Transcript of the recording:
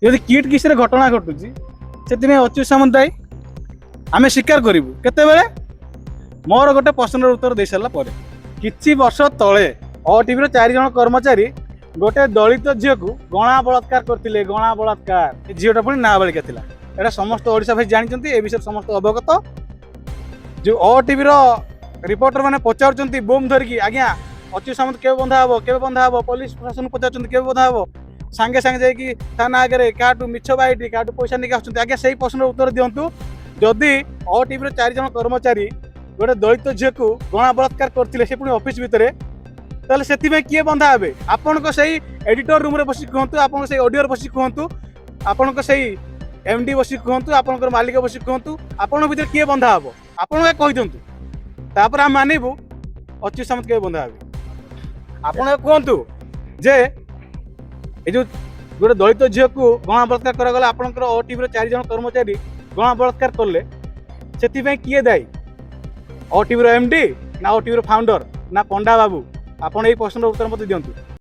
যদি কিଟ୍ କିସରେ ଘଟଣା ଘଟୁଛି ସେଥିପାଇଁ ଅଚ୍ୟୁତ ସାମନ୍ତ ଦାୟୀ ଆମେ ସ୍ୱୀକାର କରିବୁ କେତେବେଳେ ମୋର ଗୋଟେ ପ୍ରଶ୍ନର ଉତ୍ତର ଦେଇ ସାରିଲା ପରେ। କିଛି ବର୍ଷ ତଳେ ଓଟିଭିର 4 ଜଣ କର୍ମଚାରୀ ଗୋଟେ ଦଳିତ ଝିଅକୁ ଗଣା ବଳାତ୍କାର କରିଥିଲେ। ଗଣା ବଳାତ୍କାର, ଏ ଝିଅଟା ପୁଣି ନାବାଳିକା ଥିଲା। ଏଇଟା ସମସ୍ତ ଓଡ଼ିଶା ଭାଇ ଜାଣିଛନ୍ତି, ଏ ବିଷୟରେ ସମସ୍ତ ଅବଗତ। ଯେଉଁ ଓଟିଭିର ରିପୋର୍ଟର ମାନେ ପଚାରୁଛନ୍ତି ବୋମ୍ ଧରିକି, ଆଜ୍ଞା ଅଚ୍ୟୁତ ସାମନ୍ତ କେବେ ବନ୍ଧା ହେବ, କେବେ ବନ୍ଧା ହେବ, ପୋଲିସ ପ୍ରଶାସନ ପଚାରୁଛନ୍ତି କେବେ ବନ୍ଧା ହେବ, ସାଙ୍ଗେ ସାଙ୍ଗେ ଯାଇକି ଥାନା ଆଗରେ କାହାଠୁ ମିଛ ବାଇଟି କାହାଠୁ ପଇସା ନେଇକି ଆସୁଛନ୍ତି। ଆଜ୍ଞା ସେଇ ପ୍ରଶ୍ନର ଉତ୍ତର ଦିଅନ୍ତୁ, ଯଦି ଓଟିଭିର 4 ଜଣ କର୍ମଚାରୀ ଗୋଟେ ଦଳିତ ଝିଅକୁ ଗଣା ବଳାତ୍କାର କରିଥିଲେ ସେ ପୁଣି ଅଫିସ ଭିତରେ, ତାହେଲେ ସେଥିପାଇଁ କିଏ ବନ୍ଧା ହେବେ? ଆପଣଙ୍କ ସେଇ ଏଡିଟର ରୁମ୍ରେ ବସି କୁହନ୍ତୁ, ଆପଣଙ୍କ ସେଇ ଅଡ଼ିଓରେ ବସି କୁହନ୍ତୁ, ଆପଣଙ୍କ ସେଇ ଏମ୍ଡି ବସି କୁହନ୍ତୁ, ଆପଣଙ୍କର ମାଲିକ ବସି କୁହନ୍ତୁ, ଆପଣଙ୍କ ଭିତରେ କିଏ ବନ୍ଧା ହେବ ଆପଣ କହିଦିଅନ୍ତୁ। ତାପରେ ଆମେ ମାନିବୁ ଅଚ୍ୟୁତ ସାମନ୍ତ କେବେ ବନ୍ଧା ହେବେ। ଆପଣ କୁହନ୍ତୁ ଯେ ଏ ଯେଉଁ ଗୋଟେ ଦଳିତ ଝିଅକୁ ଗଣା ବଳାତ୍କାର କରାଗଲା, ଆପଣଙ୍କର ଓଟିଭିର 4 ଜଣ କର୍ମଚାରୀ ଗଣା ବଳାତ୍କାର କଲେ, ସେଥିପାଇଁ କିଏ ଦାୟୀ? ଓଟିଭିର ଏମ୍ଡି ନା ଓଟିଭିର ଫାଉଣ୍ଡର ନା ପଣ୍ଡା ବାବୁ? ଆପଣ ଏଇ ପ୍ରଶ୍ନର ଉତ୍ତର ମୋତେ ଦିଅନ୍ତୁ।